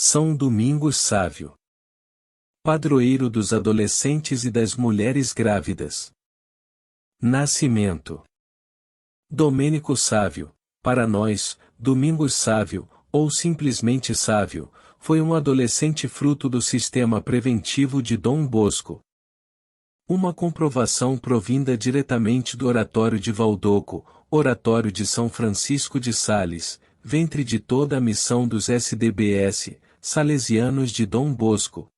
São Domingos Sávio, padroeiro dos adolescentes e das mulheres grávidas. Nascimento: Domênico Sávio, para nós, Domingos Sávio, ou simplesmente Sávio, foi um adolescente fruto do sistema preventivo de Dom Bosco. Uma comprovação provinda diretamente do Oratório de Valdoco, Oratório de São Francisco de Sales, ventre de toda a missão dos SDBS, salesianos de Dom Bosco.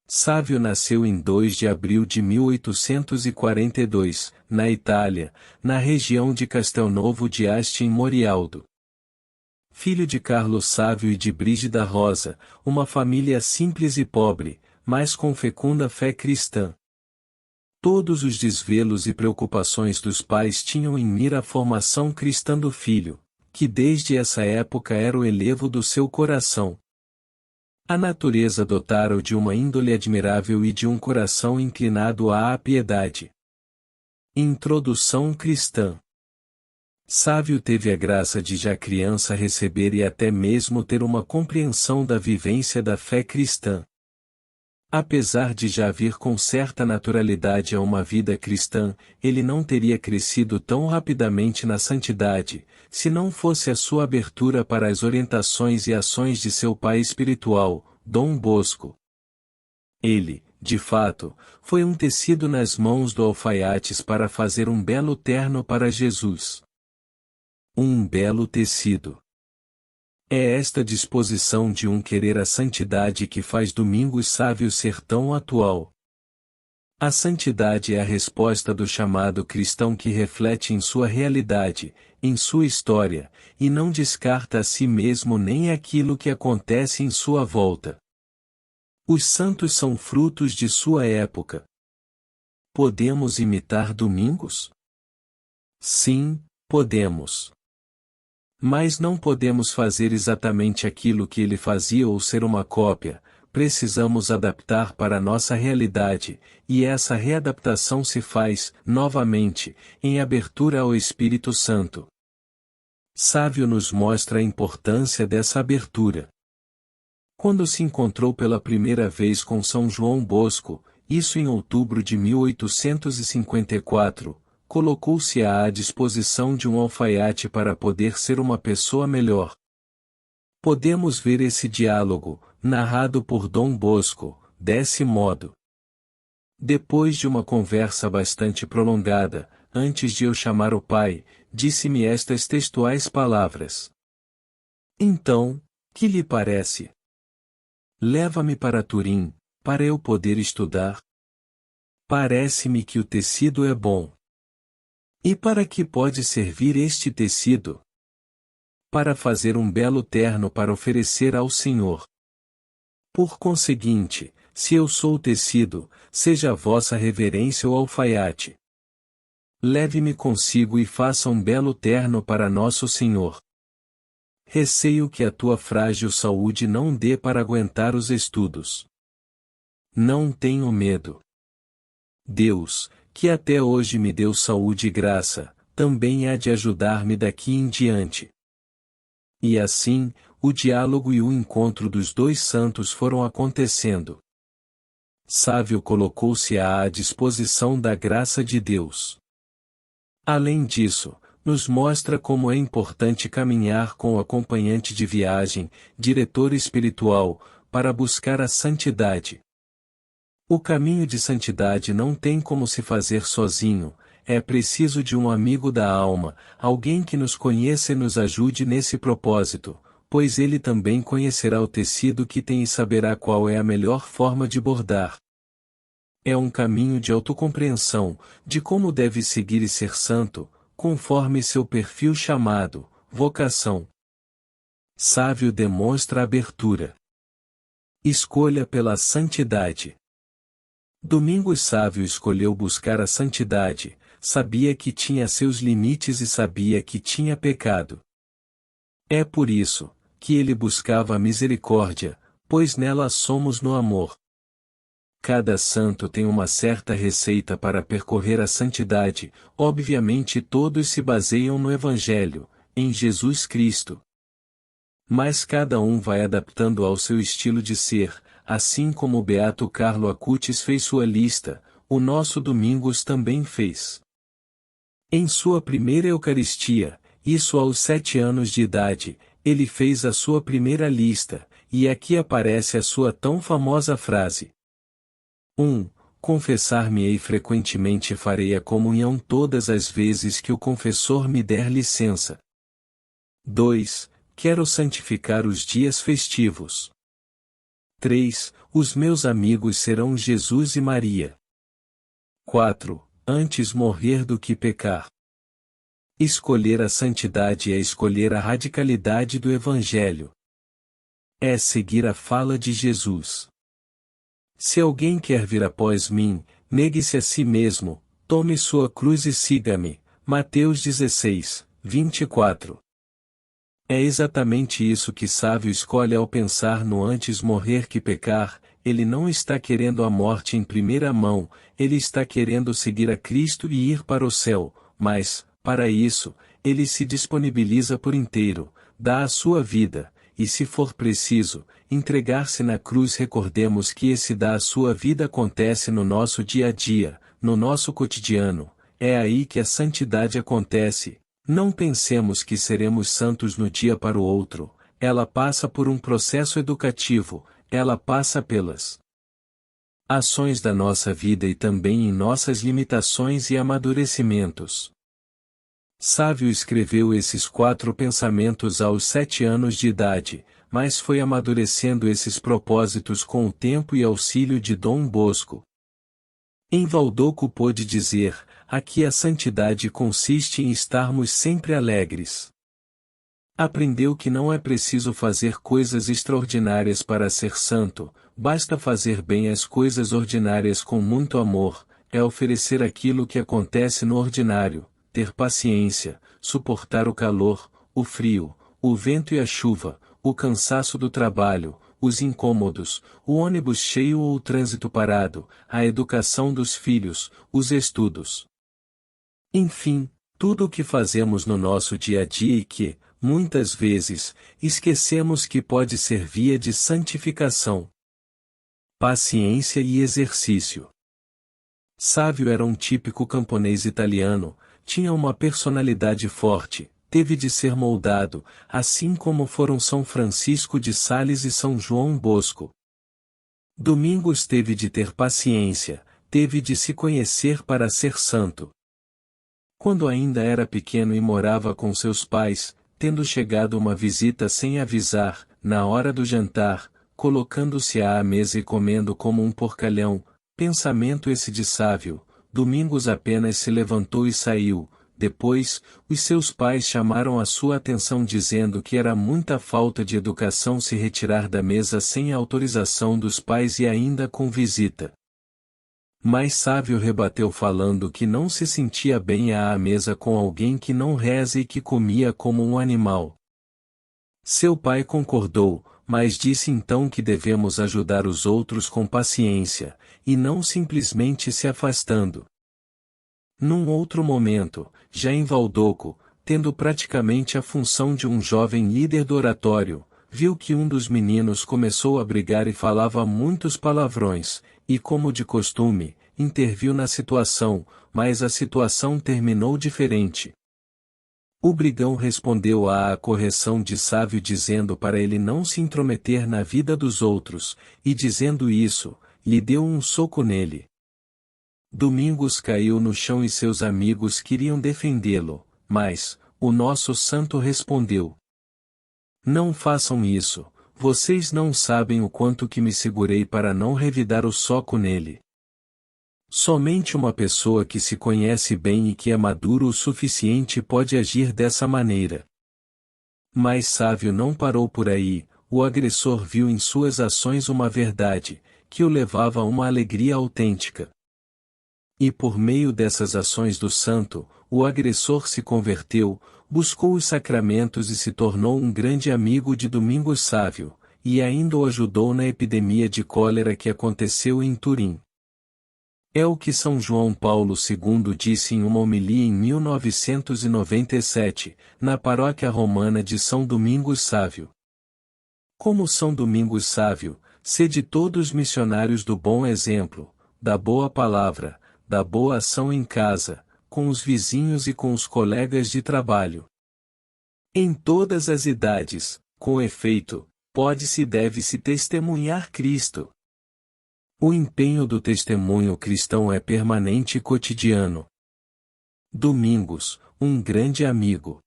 Sávio nasceu em 2 de abril de 1842, na Itália, na região de Castelnovo de Asti em Morialdo. Filho de Carlos Sávio e de Brígida Rosa, uma família simples e pobre, mas com fecunda fé cristã. Todos os desvelos e preocupações dos pais tinham em mira a formação cristã do filho, que desde essa época era o elevo do seu coração. A natureza dotara-o de uma índole admirável e de um coração inclinado à piedade. Introdução cristã. Sávio teve a graça de já criança receber e até mesmo ter uma compreensão da vivência da fé cristã. Apesar de já vir com certa naturalidade a uma vida cristã, ele não teria crescido tão rapidamente na santidade, se não fosse a sua abertura para as orientações e ações de seu pai espiritual, Dom Bosco. Ele, de fato, foi um tecido nas mãos do alfaiates para fazer um belo terno para Jesus. Um belo tecido. É esta disposição de um querer a santidade que faz Domingos Sávio ser tão atual. A santidade é a resposta do chamado cristão que reflete em sua realidade, em sua história, e não descarta a si mesmo nem aquilo que acontece em sua volta. Os santos são frutos de sua época. Podemos imitar Domingos? Sim, podemos. Mas não podemos fazer exatamente aquilo que ele fazia ou ser uma cópia, precisamos adaptar para a nossa realidade, e essa readaptação se faz, novamente, em abertura ao Espírito Santo. Sávio nos mostra a importância dessa abertura. Quando se encontrou pela primeira vez com São João Bosco, isso em outubro de 1854, colocou-se à disposição de um alfaiate para poder ser uma pessoa melhor. Podemos ver esse diálogo, narrado por Dom Bosco, desse modo. Depois de uma conversa bastante prolongada, antes de eu chamar o pai, disse-me estas textuais palavras. Então, que lhe parece? Leva-me para Turim, para eu poder estudar? Parece-me que o tecido é bom. E para que pode servir este tecido? Para fazer um belo terno para oferecer ao Senhor. Por conseguinte, se eu sou o tecido, seja a vossa reverência o alfaiate. Leve-me consigo e faça um belo terno para nosso Senhor. Receio que a tua frágil saúde não dê para aguentar os estudos. Não tenho medo. Deus, que até hoje me deu saúde e graça, também há de ajudar-me daqui em diante. E assim, o diálogo e o encontro dos dois santos foram acontecendo. Sávio colocou-se à disposição da graça de Deus. Além disso, nos mostra como é importante caminhar com o acompanhante de viagem, diretor espiritual, para buscar a santidade. O caminho de santidade não tem como se fazer sozinho, é preciso de um amigo da alma, alguém que nos conheça e nos ajude nesse propósito, pois ele também conhecerá o tecido que tem e saberá qual é a melhor forma de bordar. É um caminho de autocompreensão, de como deve seguir e ser santo, conforme seu perfil chamado, vocação. Sávio demonstra abertura. Escolha pela santidade. Domingos Sávio escolheu buscar a santidade, sabia que tinha seus limites e sabia que tinha pecado. É por isso que ele buscava a misericórdia, pois nela somos no amor. Cada santo tem uma certa receita para percorrer a santidade, obviamente todos se baseiam no Evangelho, em Jesus Cristo. Mas cada um vai adaptando ao seu estilo de ser, assim como o beato Carlo Acutis fez sua lista, o nosso Domingos também fez. Em sua primeira Eucaristia, isso aos 7 anos de idade, ele fez a sua primeira lista, e aqui aparece a sua tão famosa frase. 1. Confessar-me-ei frequentemente e farei a comunhão todas as vezes que o confessor me der licença. 2. Quero santificar os dias festivos. 3. Os meus amigos serão Jesus e Maria. 4. Antes morrer do que pecar. Escolher a santidade é escolher a radicalidade do Evangelho. É seguir a fala de Jesus. Se alguém quer vir após mim, negue-se a si mesmo, tome sua cruz e siga-me. Mateus 16, 24. É exatamente isso que Sávio escolhe ao pensar no antes morrer que pecar. Ele não está querendo a morte em primeira mão, ele está querendo seguir a Cristo e ir para o céu, mas, para isso, ele se disponibiliza por inteiro, dá a sua vida, e se for preciso, entregar-se na cruz. Recordemos que esse dar a sua vida acontece no nosso dia a dia, no nosso cotidiano, é aí que a santidade acontece. Não pensemos que seremos santos no dia para o outro, ela passa por um processo educativo, ela passa pelas ações da nossa vida e também em nossas limitações e amadurecimentos. Sávio escreveu esses 4 pensamentos aos 7 anos de idade, mas foi amadurecendo esses propósitos com o tempo e auxílio de Dom Bosco. Em Valdoco pôde dizer, aqui a santidade consiste em estarmos sempre alegres. Aprendeu que não é preciso fazer coisas extraordinárias para ser santo, basta fazer bem as coisas ordinárias com muito amor, é oferecer aquilo que acontece no ordinário, ter paciência, suportar o calor, o frio, o vento e a chuva, o cansaço do trabalho, os incômodos, o ônibus cheio ou o trânsito parado, a educação dos filhos, os estudos. Enfim, tudo o que fazemos no nosso dia a dia e que, muitas vezes, esquecemos que pode ser via de santificação. Paciência e exercício. Sávio era um típico camponês italiano, tinha uma personalidade forte, teve de ser moldado, assim como foram São Francisco de Sales e São João Bosco. Domingos teve de ter paciência, teve de se conhecer para ser santo. Quando ainda era pequeno e morava com seus pais, tendo chegado uma visita sem avisar, na hora do jantar, colocando-se à mesa e comendo como um porcalhão, pensamento esse de Sávio, Domingos apenas se levantou e saiu. Depois, os seus pais chamaram a sua atenção dizendo que era muita falta de educação se retirar da mesa sem a autorização dos pais e ainda com visita. Mas Sávio rebateu falando que não se sentia bem à mesa com alguém que não reza e que comia como um animal. Seu pai concordou, mas disse então que devemos ajudar os outros com paciência, e não simplesmente se afastando. Num outro momento, já em Valdoco, tendo praticamente a função de um jovem líder do oratório, viu que um dos meninos começou a brigar e falava muitos palavrões, e como de costume, interviu na situação, mas a situação terminou diferente. O brigão respondeu à correção de Sávio dizendo para ele não se intrometer na vida dos outros, e dizendo isso, lhe deu um soco nele. Domingos caiu no chão e seus amigos queriam defendê-lo, mas, o nosso santo respondeu: não façam isso, vocês não sabem o quanto que me segurei para não revidar o soco nele. Somente uma pessoa que se conhece bem e que é maduro o suficiente pode agir dessa maneira. Mas Sávio não parou por aí, o agressor viu em suas ações uma verdade, que o levava a uma alegria autêntica. E por meio dessas ações do santo, o agressor se converteu, buscou os sacramentos e se tornou um grande amigo de Domingos Sávio, e ainda o ajudou na epidemia de cólera que aconteceu em Turim. É o que São João Paulo II disse em uma homilia em 1997, na paróquia romana de São Domingos Sávio. Como São Domingos Sávio, sede todos missionários do bom exemplo, da boa palavra, da boa ação em casa, com os vizinhos e com os colegas de trabalho. Em todas as idades, com efeito, pode-se e deve-se testemunhar Cristo. O empenho do testemunho cristão é permanente e cotidiano. Domingos, um grande amigo.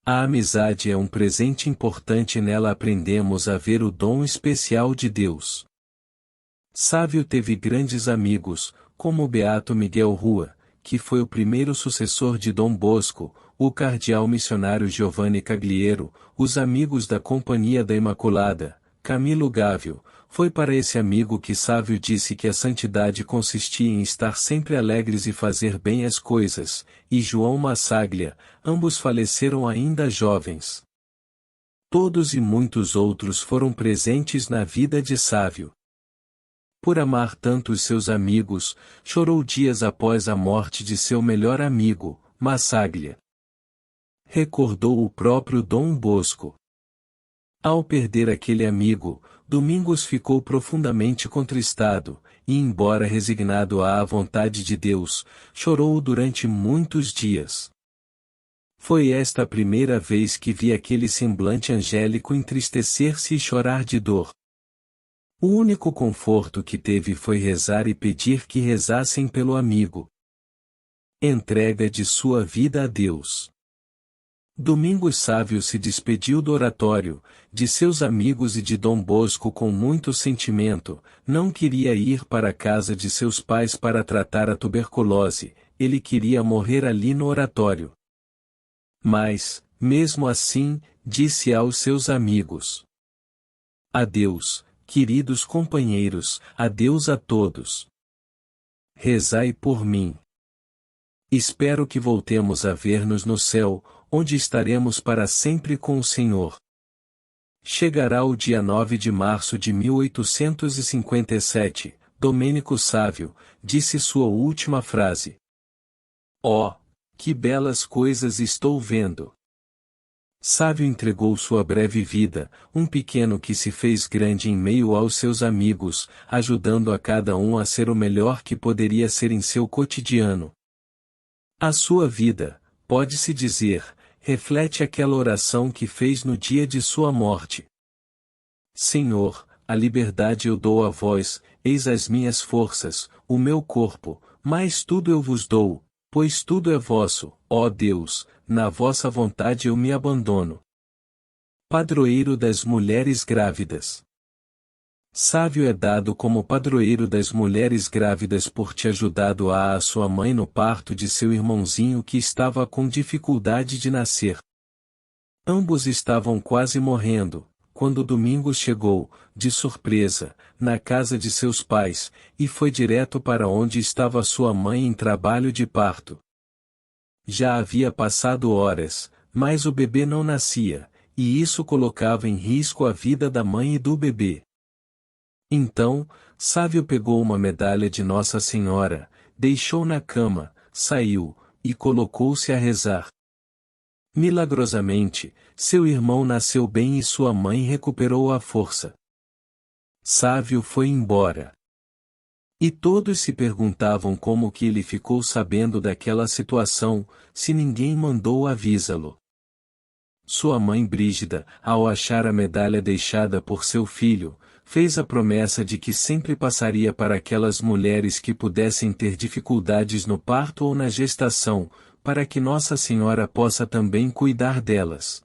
A amizade é um presente importante, nela aprendemos a ver o dom especial de Deus. Sávio teve grandes amigos, como o beato Miguel Rua, que foi o primeiro sucessor de Dom Bosco, o cardeal missionário Giovanni Cagliero, os amigos da Companhia da Imaculada, Camilo Gávio. Foi para esse amigo que Sávio disse que a santidade consistia em estar sempre alegres e fazer bem as coisas, e João Massaglia, ambos faleceram ainda jovens. Todos e muitos outros foram presentes na vida de Sávio. Por amar tanto os seus amigos, chorou dias após a morte de seu melhor amigo, Massaglia. Recordou o próprio Dom Bosco. Ao perder aquele amigo, Domingos ficou profundamente contristado, e embora resignado à vontade de Deus, chorou durante muitos dias. Foi esta a primeira vez que vi aquele semblante angélico entristecer-se e chorar de dor. O único conforto que teve foi rezar e pedir que rezassem pelo amigo. Entrega de sua vida a Deus. Domingos Sávio se despediu do oratório, de seus amigos e de Dom Bosco com muito sentimento. Não queria ir para a casa de seus pais para tratar a tuberculose, ele queria morrer ali no oratório. Mas, mesmo assim, disse aos seus amigos: adeus, queridos companheiros, adeus a todos. Rezai por mim. Espero que voltemos a ver-nos no céu, onde estaremos para sempre com o Senhor. Chegará o dia 9 de março de 1857, Domênico Sávio, disse sua última frase. Oh, que belas coisas estou vendo! Sávio entregou sua breve vida, um pequeno que se fez grande em meio aos seus amigos, ajudando a cada um a ser o melhor que poderia ser em seu cotidiano. A sua vida, pode-se dizer, reflete aquela oração que fez no dia de sua morte. Senhor, a liberdade eu dou a vós, eis as minhas forças, o meu corpo, mas tudo eu vos dou, pois tudo é vosso, ó Deus, na vossa vontade eu me abandono. Padroeiro das mulheres grávidas. Sávio é dado como padroeiro das mulheres grávidas por ter ajudado a sua mãe no parto de seu irmãozinho que estava com dificuldade de nascer. Ambos estavam quase morrendo, quando Domingos chegou, de surpresa, na casa de seus pais, e foi direto para onde estava sua mãe em trabalho de parto. Já havia passado horas, mas o bebê não nascia, e isso colocava em risco a vida da mãe e do bebê. Então, Sávio pegou uma medalha de Nossa Senhora, deixou na cama, saiu, e colocou-se a rezar. Milagrosamente, seu irmão nasceu bem e sua mãe recuperou a força. Sávio foi embora. E todos se perguntavam como que ele ficou sabendo daquela situação, se ninguém mandou avisá-lo. Sua mãe Brígida, ao achar a medalha deixada por seu filho, fez a promessa de que sempre passaria para aquelas mulheres que pudessem ter dificuldades no parto ou na gestação, para que Nossa Senhora possa também cuidar delas.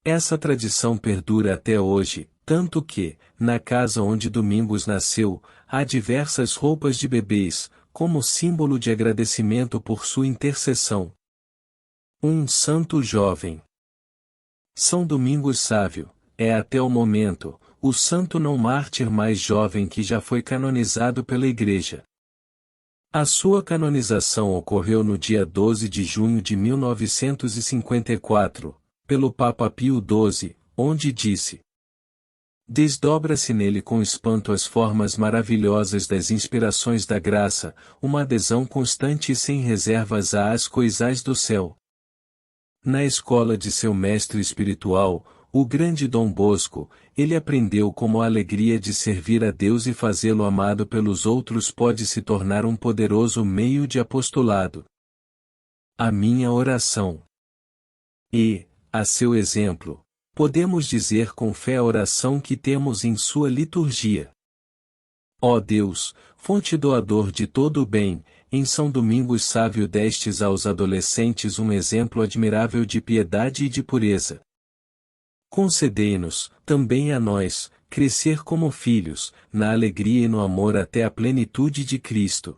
Essa tradição perdura até hoje, tanto que, na casa onde Domingos nasceu, há diversas roupas de bebês, como símbolo de agradecimento por sua intercessão. Um santo jovem. São Domingos Sávio, é até o momento, o santo não mártir mais jovem que já foi canonizado pela Igreja. A sua canonização ocorreu no dia 12 de junho de 1954, pelo Papa Pio XII, onde disse: desdobra-se nele com espanto as formas maravilhosas das inspirações da graça, uma adesão constante e sem reservas às coisas do céu. Na escola de seu mestre espiritual, o grande Dom Bosco, ele aprendeu como a alegria de servir a Deus e fazê-lo amado pelos outros pode se tornar um poderoso meio de apostolado. A minha oração. E, a seu exemplo, podemos dizer com fé a oração que temos em sua liturgia. Ó Deus, fonte doador de todo o bem, em São Domingos Sávio destes aos adolescentes um exemplo admirável de piedade e de pureza. Concedei-nos, também a nós, crescer como filhos, na alegria e no amor até a plenitude de Cristo.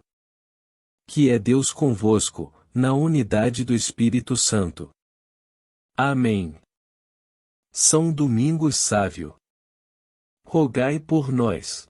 Que é Deus convosco, na unidade do Espírito Santo. Amém. São Domingos Sávio. Rogai por nós.